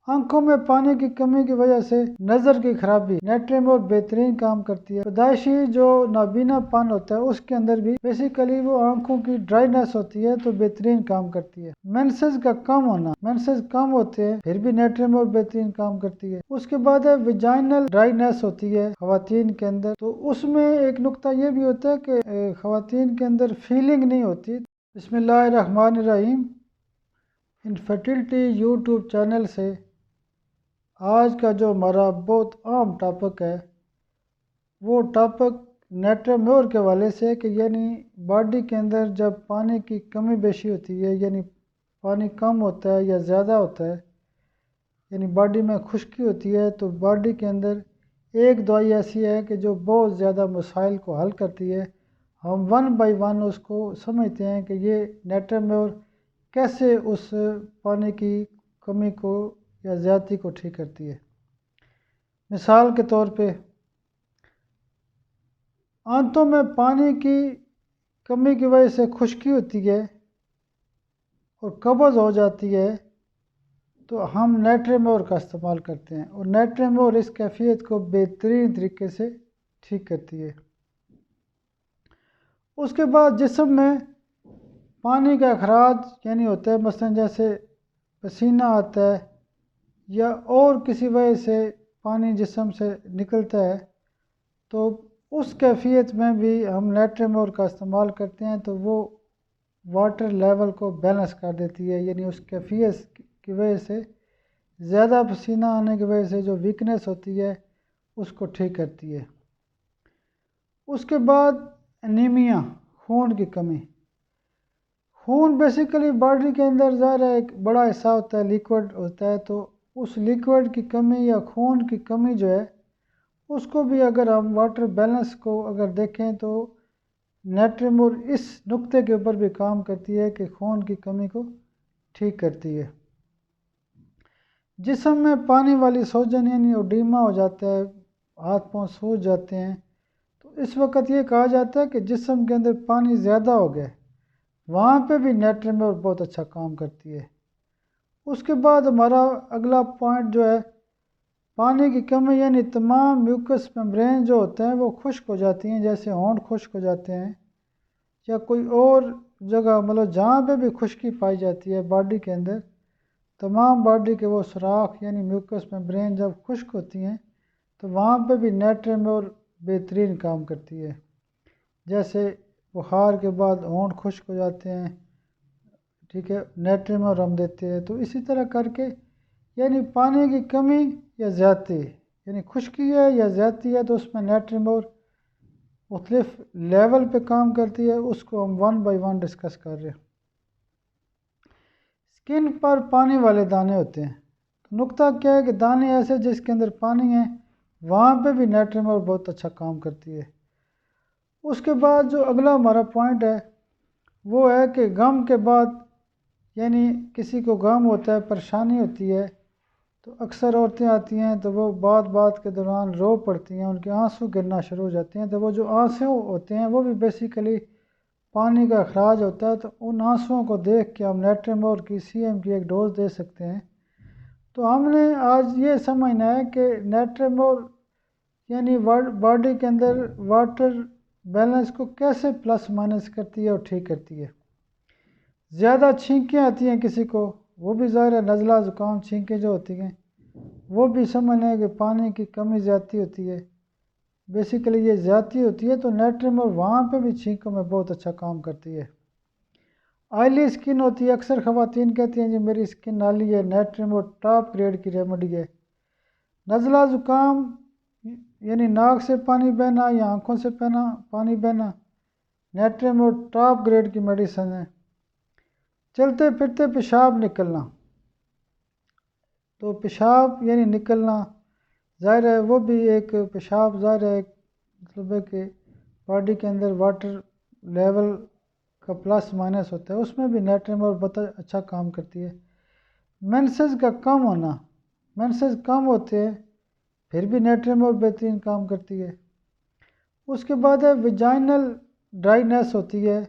آنکھوں میں پانی کی کمی کی وجہ سے نظر کی خرابی نیٹریمور بہترین کام کرتی ہے۔ پیدائشی جو نابینا پن ہوتا ہے اس کے اندر بھی بیسیکلی وہ آنکھوں کی ڈرائینس ہوتی ہے تو بہترین کام کرتی ہے۔ مینسز کا کم ہونا، مینسز کم ہوتے ہیں پھر بھی نیٹریمور بہترین کام کرتی ہے۔ اس کے بعد ہے ویجائنل ڈرائینس ہوتی ہے خواتین کے اندر، تو اس میں ایک نقطہ یہ بھی ہوتا ہے کہ خواتین کے اندر فیلنگ نہیں ہوتی۔ بسم اللہ الرحمن الرحیم۔ انفرٹیلٹی یوٹیوب چینل سے آج کا جو ہمارا بہت عام ٹاپک ہے وہ ٹاپک نیٹریمور کے حوالے سے کہ یعنی باڈی کے اندر جب پانی کی کمی بیشی ہوتی ہے، یعنی پانی کم ہوتا ہے یا زیادہ ہوتا ہے، یعنی باڈی میں خشکی ہوتی ہے، تو باڈی کے اندر ایک دوائی ایسی ہے کہ جو بہت زیادہ مسائل کو حل کرتی ہے۔ ہم ون بائی ون اس کو سمجھتے ہیں کہ یہ نیٹریمور کیسے اس پانی کی کمی کو یا زیادتی کو ٹھیک کرتی ہے۔ مثال کے طور پہ آنتوں میں پانی کی کمی کی وجہ سے خشکی ہوتی ہے اور قبض ہو جاتی ہے تو ہم نیٹریمور کا استعمال کرتے ہیں، اور نیٹریمور اس کیفیت کو بہترین طریقے سے ٹھیک کرتی ہے۔ اس کے بعد جسم میں پانی کا اخراج یعنی ہوتا ہے، مثلا جیسے پسینہ آتا ہے یا اور کسی وجہ سے پانی جسم سے نکلتا ہے، تو اس کیفیت میں بھی ہم نیٹریمور کا استعمال کرتے ہیں تو وہ واٹر لیول کو بیلنس کر دیتی ہے، یعنی اس کیفیت کی وجہ سے زیادہ پسینہ آنے کی وجہ سے جو ویکنیس ہوتی ہے اس کو ٹھیک کرتی ہے۔ اس کے بعد انیمیا، خون کی کمی۔ خون بیسیکلی باڈی کے اندر ظاہر ہے ایک بڑا حصہ ہوتا ہے، لیکوڈ ہوتا ہے، تو اس لیکوڈ کی کمی یا خون کی کمی جو ہے اس کو بھی اگر ہم واٹر بیلنس کو اگر دیکھیں تو نیٹریمور اس نقطے کے اوپر بھی کام کرتی ہے کہ خون کی کمی کو ٹھیک کرتی ہے۔ جسم میں پانی والی سوجن یعنی اوڈیما ہو جاتا ہے، ہاتھ پاؤں سوج جاتے ہیں، تو اس وقت یہ کہا جاتا ہے کہ جسم کے اندر پانی زیادہ ہو گیا، وہاں پہ بھی نیٹریمور بہت اچھا کام کرتی ہے۔ اس کے بعد ہمارا اگلا پوائنٹ جو ہے پانی کی کمی، یعنی تمام میوکس میمبرین جو ہوتے ہیں وہ خشک ہو جاتی ہیں، جیسے ہونٹ خشک ہو جاتے ہیں یا کوئی اور جگہ مطلب جہاں پہ بھی خشکی پائی جاتی ہے باڈی کے اندر، تمام باڈی کے وہ سوراخ یعنی میوکس میمبرین جب خشک ہوتی ہیں تو وہاں پہ بھی نیٹریمور بہترین کام کرتی ہے۔ جیسے بخار کے بعد ہونٹ خشک ہو جاتے ہیں، ٹھیک ہے، نیٹریمور ہم دیتے ہیں، تو اسی طرح کر کے یعنی پانی کی کمی یا زیادتی، یعنی خشکی ہے یا زیادتی ہے، تو اس میں نیٹریمور مختلف لیول پہ کام کرتی ہے، اس کو ہم ون بائی ون ڈسکس کر رہے ہیں۔ اسکن پر پانی والے دانے ہوتے ہیں، نقطہ کیا ہے کہ دانے ایسے جس کے اندر پانی ہے وہاں پہ بھی نیٹریمور بہت اچھا کام کرتی ہے۔ اس کے بعد جو اگلا ہمارا پوائنٹ ہے وہ ہے کہ غم کے بعد، یعنی کسی کو غم ہوتا ہے، پریشانی ہوتی ہے، تو اکثر عورتیں آتی ہیں تو وہ بات کے دوران رو پڑتی ہیں، ان کے آنسو گرنا شروع ہو جاتے ہیں، تو وہ جو آنسو ہوتے ہیں وہ بھی بیسیکلی پانی کا اخراج ہوتا ہے، تو ان آنسوؤں کو دیکھ کے ہم نیٹریمور کی CM کی ایک ڈوز دے سکتے ہیں۔ تو ہم نے آج یہ سمجھنا ہے کہ نیٹریمور یعنی باڈی کے اندر واٹر بیلنس کو کیسے پلس مائنس کرتی ہے اور ٹھیک کرتی ہے۔ زیادہ چھینکیں آتی ہیں کسی کو، وہ بھی ظاہر ہے نزلہ زکام چھینکیں جو ہوتی ہیں وہ بھی سمجھ لیں کہ پانی کی کمی زیادتی ہوتی ہے، بیسیکلی یہ زیادتی ہوتی ہے، تو نیٹریمور وہاں پہ بھی چھینکوں میں بہت اچھا کام کرتی ہے۔ آئلی اسکن ہوتی ہے، اکثر خواتین کہتی ہیں جی میری اسکن آئلی ہے، نیٹریمور ٹاپ گریڈ کی ریمیڈی ہے۔ نزلہ زکام یعنی ناک سے پانی بہنا یا آنکھوں سے پانی بہنا، نیٹریمور ٹاپ گریڈ کی میڈیسن ہے۔ چلتے پھرتے پیشاب نکلنا، تو پیشاب یعنی نکلنا ظاہر ہے وہ بھی ایک پیشاب ظاہر ہے مطلب ہے کہ باڈی کے اندر واٹر لیول کا پلس مائنس ہوتا ہے، اس میں بھی نیٹریمور بہت اچھا کام کرتی ہے۔ مینسز کا کم ہونا، مینسز کم ہوتے ہیں پھر بھی نیٹریمور بہترین کام کرتی ہے۔ اس کے بعد ہے ویجائنل ڈرائینس ہوتی ہے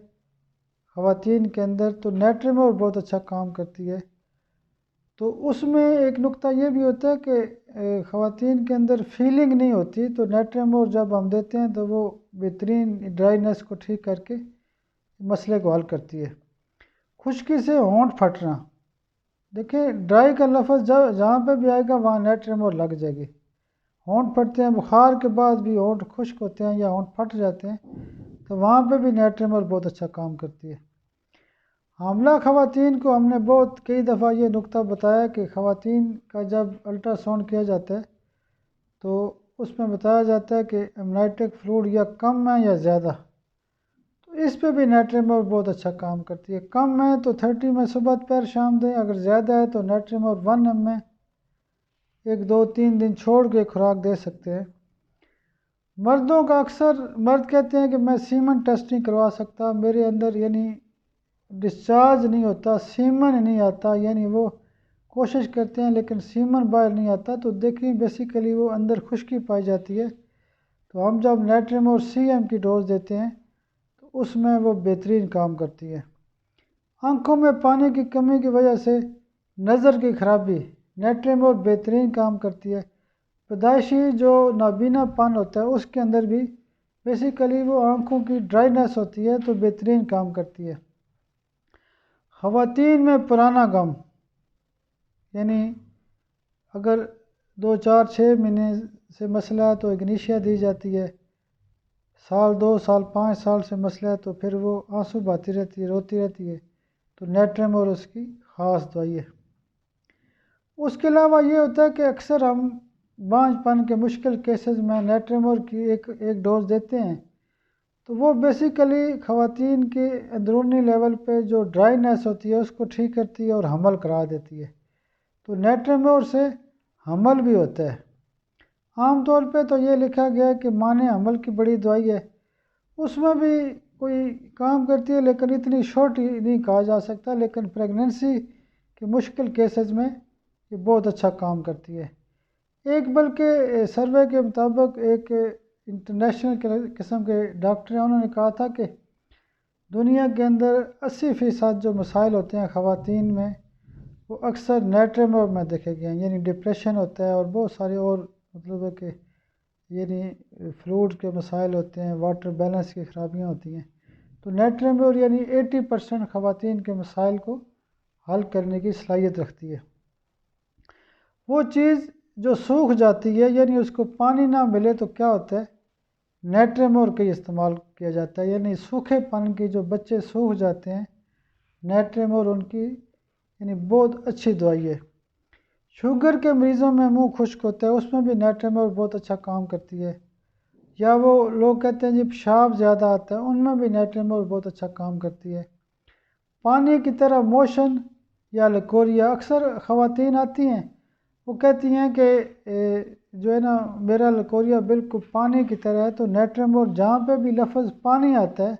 خواتین کے اندر، تو نیٹریمور بہت اچھا کام کرتی ہے۔ تو اس میں ایک نقطہ یہ بھی ہوتا ہے کہ خواتین کے اندر فیلنگ نہیں ہوتی، تو نیٹرمور جب ہم دیتے ہیں تو وہ بہترین ڈرائینس کو ٹھیک کر کے مسئلے کو حل کرتی ہے۔ خشکی سے ہونٹ پھٹنا، دیکھیں ڈرائی کا لفظ جہاں پہ بھی آئے گا وہاں نیٹرمور لگ جائے گی۔ ہونٹ پھٹتے ہیں، بخار کے بعد بھی ہونٹ خشک ہوتے ہیں یا ہونٹ پھٹ جاتے ہیں، تو وہاں پہ بھی نیٹرمور بہت اچھا کام کرتی ہے۔ حاملہ خواتین کو ہم نے بہت کئی دفعہ یہ نقطہ بتایا کہ خواتین کا جب الٹرا ساؤنڈ کیا جاتا ہے تو اس میں بتایا جاتا ہے کہ امنائٹک فلوئڈ یا کم ہے یا زیادہ، تو اس پہ بھی نیٹرمور بہت اچھا کام کرتی ہے۔ کم ہے تو 30 میں صبح دوپہر شام دیں، اگر زیادہ ہے تو نیٹرمور 1 ml میں 1 2 3 دن چھوڑ کے خوراک دے سکتے ہیں۔ مردوں کا اکثر مرد کہتے ہیں کہ میں سیمن ٹیسٹ نہیں کروا سکتا، میرے اندر یعنی ڈسچارج نہیں ہوتا، سیمن نہیں آتا، یعنی وہ کوشش کرتے ہیں لیکن سیمن باہر نہیں آتا، تو دیکھیں بیسیکلی وہ اندر خشکی پائی جاتی ہے۔ تو ہم جب نیٹرمور CM کی ڈوز دیتے ہیں تو اس میں وہ بہترین کام کرتی ہے۔ آنکھوں میں پانی کی کمی کی وجہ سے نظر کی خرابی، نیٹرمور بہترین کام کرتی ہے۔ پیدائشی جو نابینا پن ہوتا ہے اس کے اندر بھی بیسیکلی وہ آنکھوں کی ڈرائینس ہوتی ہے تو بہترین کام کرتی ہے۔ خواتین میں پرانا غم، یعنی اگر 2 4 6 مہینے سے مسئلہ ہے تو اگنیشیا دی جاتی ہے، سال 2 سال 5 سال سے مسئلہ ہے تو پھر وہ آنسو بہاتی رہتی ہے، روتی رہتی ہے، تو نیٹرمور اس کی خاص دوائی ہے۔ اس کے علاوہ یہ ہوتا ہے کہ اکثر ہم بانجھ پن کے مشکل کیسز میں نیٹرمور کی ایک ڈوز دیتے ہیں، تو وہ بیسیکلی خواتین کے اندرونی لیول پہ جو ڈرائینس ہوتی ہے اس کو ٹھیک کرتی ہے اور حمل کرا دیتی ہے، تو نیٹرمور سے حمل بھی ہوتا ہے۔ عام طور پہ تو یہ لکھا گیا ہے کہ مانے حمل کی بڑی دوائی ہے، اس میں بھی کوئی کام کرتی ہے لیکن اتنی چھوٹی نہیں کہا جا سکتا، لیکن پریگننسی کے مشکل کیسز میں یہ بہت اچھا کام کرتی ہے۔ ایک بلکہ سروے کے مطابق ایک انٹرنیشنل قسم کے ڈاکٹر ہیں، انہوں نے کہا تھا کہ دنیا کے اندر 80% جو مسائل ہوتے ہیں خواتین میں وہ اکثر نیٹرمور میں دیکھے گئے ہیں، یعنی ڈپریشن ہوتا ہے اور بہت سارے اور مطلب ہے کہ یعنی فلوئڈ کے مسائل ہوتے ہیں، واٹر بیلنس کی خرابیاں ہوتی ہیں، تو نیٹرمور یعنی 80% خواتین کے مسائل کو حل کرنے کی صلاحیت رکھتی ہے۔ وہ چیز جو سوکھ جاتی ہے یعنی اس کو پانی نہ ملے تو کیا ہوتا ہے، نیٹرمور کا استعمال کیا جاتا ہے، یعنی سوکھے پن کی جو بچے سوکھ جاتے ہیں نیٹرمور ان کی یعنی بہت اچھی دوائی ہے۔ شوگر کے مریضوں میں منہ خشک ہوتا ہے، اس میں بھی نیٹرمور بہت اچھا کام کرتی ہے، یا وہ لوگ کہتے ہیں جی پیشاب زیادہ آتا ہے، ان میں بھی نیٹرمور بہت اچھا کام کرتی ہے۔ پانی کی طرح موشن یا لکوریا، اکثر خواتین آتی ہیں وہ کہتی ہیں کہ جو ہے نا میرا لکوریا بالکل پانی کی طرح ہے، تو نیٹرمور جہاں پہ بھی لفظ پانی آتا ہے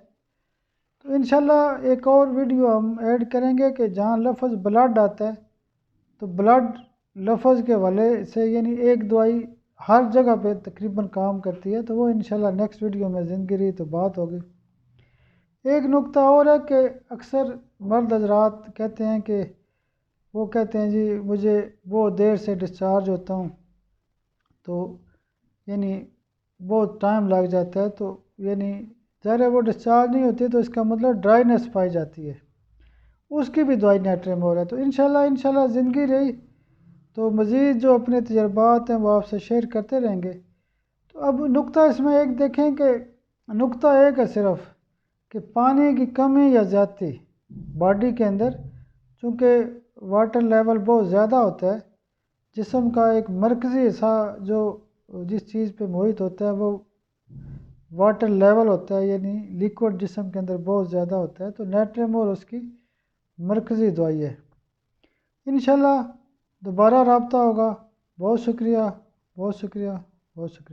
تو انشاءاللہ ایک اور ویڈیو ہم ایڈ کریں گے کہ جہاں لفظ بلڈ آتا ہے تو بلڈ لفظ کے حوالے سے یعنی ایک دوائی ہر جگہ پہ تقریباً کام کرتی ہے، تو وہ انشاءاللہ نیکسٹ ویڈیو میں زندگی رہی تو بات ہوگی۔ ایک نقطہ اور ہے کہ اکثر مرد حضرات کہتے ہیں کہ وہ کہتے ہیں جی مجھے بہت دیر سے ڈسچارج ہوتا ہوں، تو یعنی بہت ٹائم لگ جاتا ہے، تو یعنی ظاہر ہے وہ ڈسچارج نہیں ہوتی تو اس کا مطلب ڈرائینس پائی جاتی ہے، اس کی بھی دوائی نیٹرمور ہے۔ تو انشاءاللہ زندگی رہی تو مزید جو اپنے تجربات ہیں وہ آپ سے شیئر کرتے رہیں گے۔ تو اب نقطہ اس میں ایک دیکھیں کہ نقطہ ایک ہے صرف کہ پانی کی کمی یا زیادتی باڈی کے اندر، چونکہ واٹر لیول بہت زیادہ ہوتا ہے، جسم کا ایک مرکزی حصہ جو جس چیز پہ محیط ہوتا ہے وہ واٹر لیول ہوتا ہے، یعنی لیکوڈ جسم کے اندر بہت زیادہ ہوتا ہے، تو نیٹرمور اس کی مرکزی دوائی ہے۔ انشاءاللہ دوبارہ رابطہ ہوگا۔ بہت شکریہ، بہت شکریہ، بہت شکریہ۔